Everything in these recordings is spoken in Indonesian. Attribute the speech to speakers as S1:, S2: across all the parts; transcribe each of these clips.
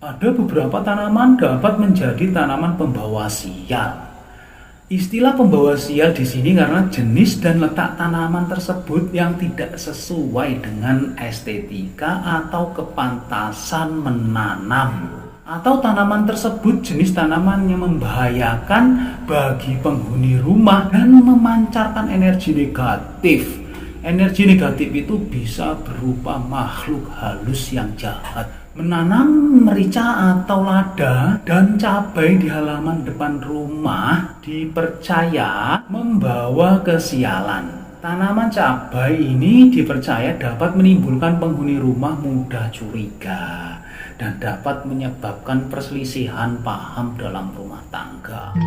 S1: Ada beberapa tanaman dapat menjadi tanaman pembawa sial. Istilah pembawa sial di sini karena jenis dan letak tanaman tersebut yang tidak sesuai dengan estetika atau kepantasan menanam. Atau tanaman tersebut jenis tanaman yang membahayakan bagi penghuni rumah dan memancarkan energi negatif. Energi negatif itu bisa berupa makhluk halus yang jahat. Menanam merica atau lada dan cabai di halaman depan rumah dipercaya membawa kesialan. Tanaman cabai ini dipercaya dapat menimbulkan penghuni rumah mudah curiga dan dapat menyebabkan perselisihan paham dalam rumah tangga.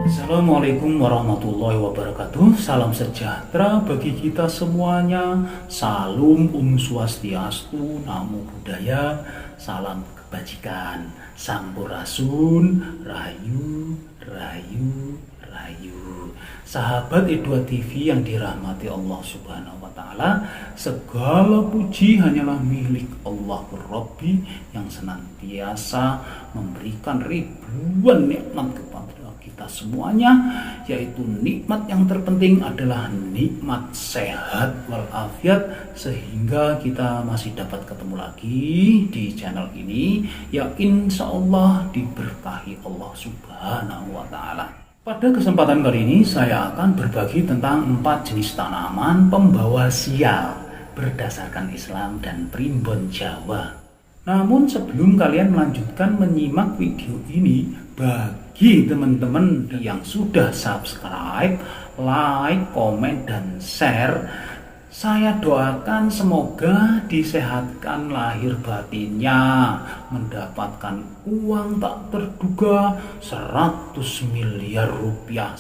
S1: Assalamualaikum warahmatullahi wabarakatuh. Salam sejahtera bagi kita semuanya. Salam Swastiastu, Namo Buddhaya, salam kebajikan, Sampurasun, Rahayu, Rahayu, Rahayu. Sahabat E2 TV yang dirahmati Allah Subhanahu wa Ta'ala, segala puji hanyalah milik Allah Rabbi yang senantiasa memberikan ribuan nikmat kepada kita semuanya, yaitu nikmat yang terpenting adalah nikmat sehat walafiat, sehingga kita masih dapat ketemu lagi di channel ini yang insya Allah diberkahi Allah Subhanahu wa Ta'ala. Pada kesempatan kali ini saya akan berbagi tentang 4 jenis tanaman pembawa sial berdasarkan Islam dan primbon Jawa. Namun sebelum kalian melanjutkan menyimak video ini, bagi teman-teman yang sudah subscribe, like, komen, dan share, saya doakan semoga disehatkan lahir batinnya, mendapatkan uang tak terduga 100 miliar rupiah.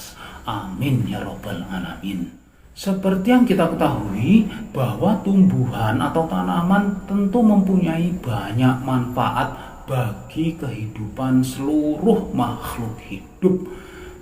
S1: Amin ya robbal alamin. Seperti yang kita ketahui bahwa tumbuhan atau tanaman tentu mempunyai banyak manfaat bagi kehidupan seluruh makhluk hidup.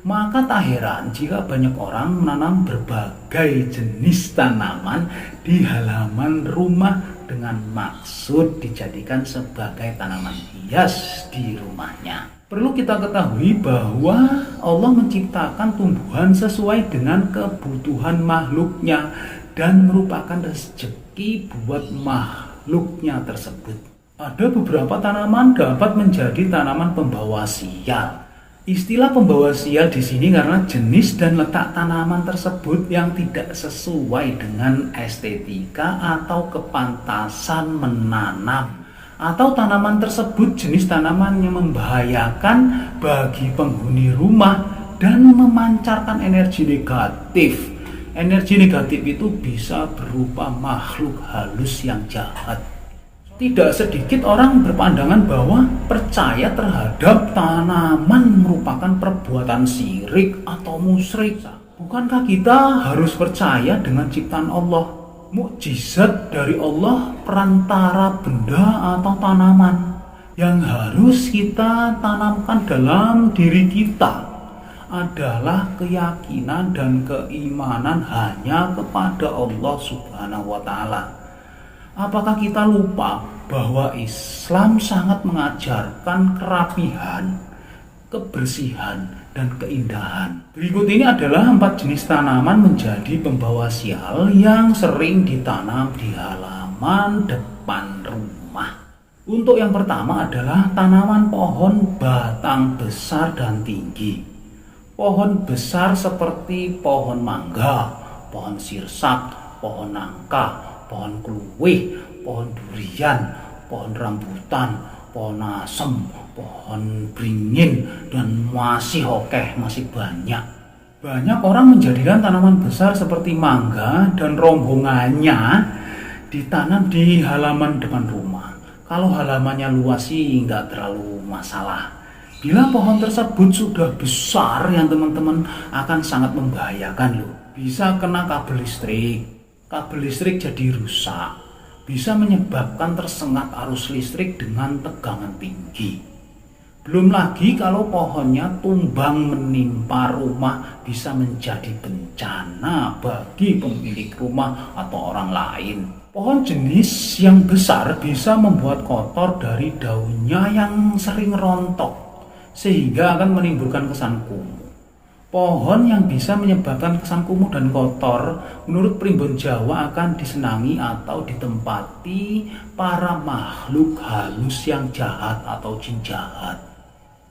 S1: Maka tak heran jika banyak orang menanam berbagai jenis tanaman di halaman rumah dengan maksud dijadikan sebagai tanaman hias di rumahnya. Perlu kita ketahui bahwa Allah menciptakan tumbuhan sesuai dengan kebutuhan makhluknya dan merupakan rezeki buat makhluknya tersebut. Ada beberapa tanaman dapat menjadi tanaman pembawa sial. Istilah pembawa sial di sini karena jenis dan letak tanaman tersebut yang tidak sesuai dengan estetika atau kepantasan menanam. Atau tanaman tersebut jenis tanaman yang membahayakan bagi penghuni rumah dan memancarkan energi negatif. Energi negatif itu bisa berupa makhluk halus yang jahat. Tidak sedikit orang berpandangan bahwa percaya terhadap tanaman merupakan perbuatan syirik atau musyrik. Bukankah kita harus percaya dengan ciptaan Allah? Mukjizat dari Allah perantara benda atau tanaman yang harus kita tanamkan dalam diri kita adalah keyakinan dan keimanan hanya kepada Allah Subhanahu wa Ta'ala. Apakah kita lupa bahwa Islam sangat mengajarkan kerapihan, kebersihan, dan keindahan? Berikut ini adalah 4 jenis tanaman menjadi pembawa sial yang sering ditanam di halaman depan rumah. Untuk yang pertama adalah tanaman pohon batang besar dan tinggi. Pohon besar seperti pohon mangga, pohon sirsak, pohon nangka, pohon kluwih, pohon durian, pohon rambutan, pohon asem, pohon beringin, dan masih banyak. Banyak orang menjadikan tanaman besar seperti mangga dan rombongannya ditanam di halaman depan rumah. Kalau halamannya luas sih nggak terlalu masalah. Bila pohon tersebut sudah besar yang teman-teman akan sangat membahayakan loh. Bisa kena kabel listrik jadi rusak, bisa menyebabkan tersengat arus listrik dengan tegangan tinggi. Belum lagi kalau pohonnya tumbang menimpa rumah, bisa menjadi bencana bagi pemilik rumah atau orang lain. Pohon jenis yang besar bisa membuat kotor dari daunnya yang sering rontok, sehingga akan menimbulkan kesan kumuh. Pohon yang bisa menyebabkan kesan kumuh dan kotor, menurut primbon Jawa akan disenangi atau ditempati para makhluk halus yang jahat atau jin jahat.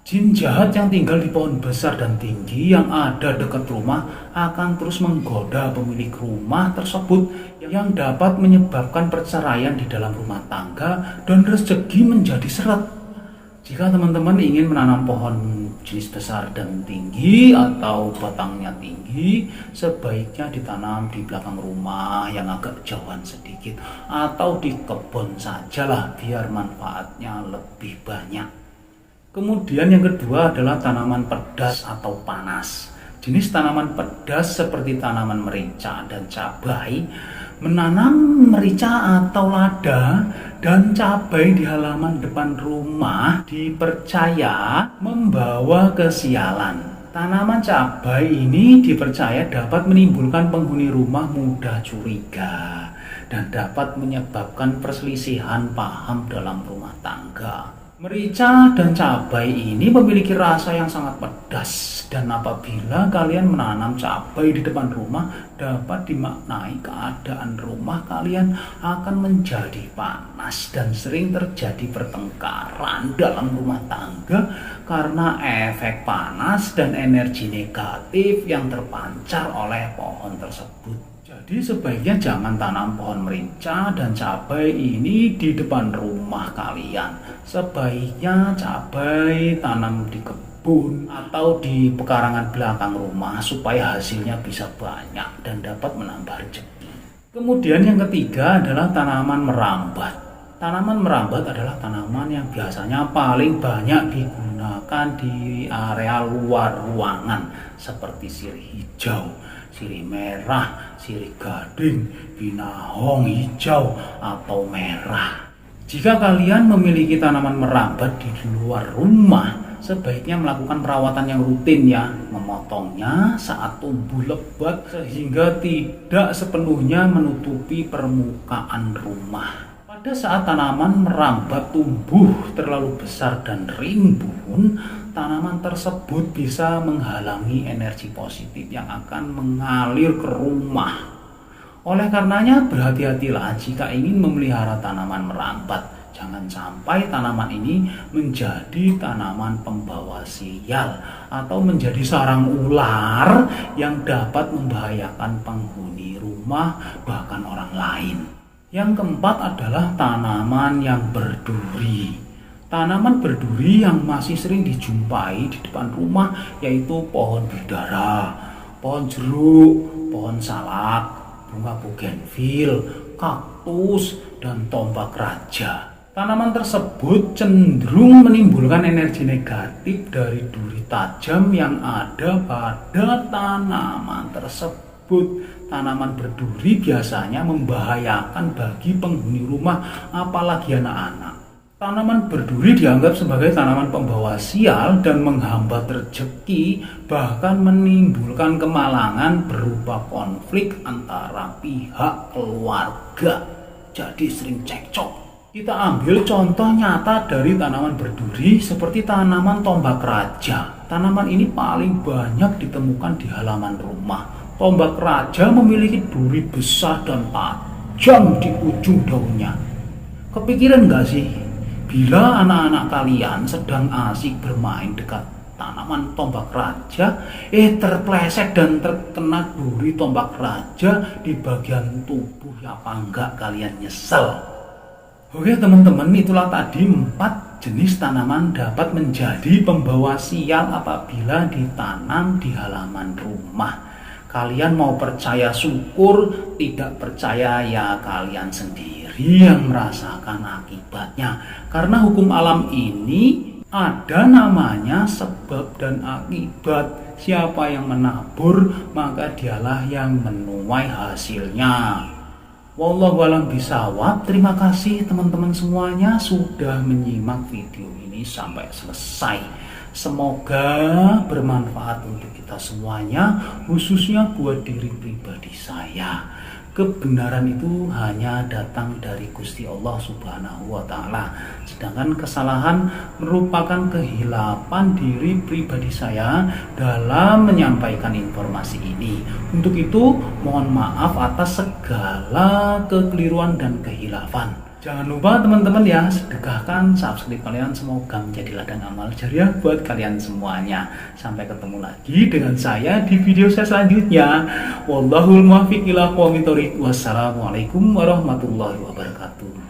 S1: Jin jahat yang tinggal di pohon besar dan tinggi yang ada dekat rumah akan terus menggoda pemilik rumah tersebut, yang dapat menyebabkan perceraian di dalam rumah tangga dan rezeki menjadi seret. Jika teman-teman ingin menanam pohon jenis besar dan tinggi atau batangnya tinggi, sebaiknya ditanam di belakang rumah yang agak jauhan sedikit atau di kebun sajalah, biar manfaatnya lebih banyak. Kemudian yang kedua adalah tanaman pedas atau panas. Jenis tanaman pedas seperti tanaman merica dan cabai. Menanam merica atau lada dan cabai di halaman depan rumah dipercaya membawa kesialan. Tanaman cabai ini dipercaya dapat menimbulkan penghuni rumah mudah curiga dan dapat menyebabkan perselisihan paham dalam rumah tangga. Merica dan cabai ini memiliki rasa yang sangat pedas, dan apabila kalian menanam cabai di depan rumah, dapat dimaknai keadaan rumah kalian akan menjadi panas dan sering terjadi pertengkaran dalam rumah tangga karena efek panas dan energi negatif yang terpancar oleh pohon tersebut. Jadi sebaiknya jangan tanam pohon merica dan cabai ini di depan rumah kalian. Sebaiknya cabai tanam di kebun atau di pekarangan belakang rumah supaya hasilnya bisa banyak dan dapat menambah rezeki. Kemudian yang ketiga adalah tanaman merambat. Tanaman merambat adalah tanaman yang biasanya paling banyak digunakan di area luar ruangan seperti sirih hijau, sirih merah, sirih gading, binahong hijau atau merah. Jika kalian memiliki tanaman merambat di luar rumah, sebaiknya melakukan perawatan yang rutin ya, memotongnya saat tumbuh lebat sehingga tidak sepenuhnya menutupi permukaan rumah. Pada saat tanaman merambat tumbuh terlalu besar dan rimbun, tanaman tersebut bisa menghalangi energi positif yang akan mengalir ke rumah. Oleh karenanya berhati-hatilah jika ingin memelihara tanaman merambat. Jangan sampai tanaman ini menjadi tanaman pembawa sial atau menjadi sarang ular yang dapat membahayakan penghuni rumah bahkan orang lain. Yang keempat adalah tanaman yang berduri. Tanaman berduri yang masih sering dijumpai di depan rumah yaitu pohon bidara, pohon jeruk, pohon salak, bunga bougainville, kaktus, dan tombak raja. Tanaman tersebut cenderung menimbulkan energi negatif dari duri tajam yang ada pada tanaman tersebut. Tanaman berduri biasanya membahayakan bagi penghuni rumah, apalagi anak-anak. Tanaman berduri dianggap sebagai tanaman pembawa sial dan menghambat rezeki, bahkan menimbulkan kemalangan berupa konflik antara pihak keluarga. Jadi sering cekcok. Kita ambil contoh nyata dari tanaman berduri seperti tanaman tombak raja. Tanaman ini paling banyak ditemukan di halaman rumah. Tombak raja memiliki duri besar dan tajam di ujung daunnya. Kepikiran gak sih? Bila anak-anak kalian sedang asik bermain dekat tanaman tombak raja, terpleset dan terkena duri tombak raja di bagian tubuh, ya apa enggak kalian nyesel? Oke teman-teman, itulah tadi 4 jenis tanaman dapat menjadi pembawa sial apabila ditanam di halaman rumah. Kalian mau percaya syukur, tidak percaya ya kalian sendiri yang merasakan akibatnya. Karena hukum alam ini ada namanya sebab dan akibat. Siapa yang menabur, maka dialah yang menuai hasilnya. Wallahu a'lam bishawab. Terima kasih teman-teman semuanya sudah menyimak video ini. ini sampai selesai. Semoga bermanfaat untuk kita semuanya, khususnya buat diri pribadi saya. Kebenaran itu hanya datang dari Gusti Allah Subhanahu wa Ta'ala, sedangkan kesalahan merupakan kehilapan diri pribadi saya dalam menyampaikan informasi ini. Untuk itu, mohon maaf atas segala kekeliruan dan kehilafan. Jangan lupa teman-teman ya, sedekahkan, subscribe kalian, semoga menjadi ladang amal jariah buat kalian semuanya. Sampai ketemu lagi dengan saya di video saya selanjutnya. Wallahul muwaffiq ila aqwamit thoriq. Wassalamualaikum warahmatullahi wabarakatuh.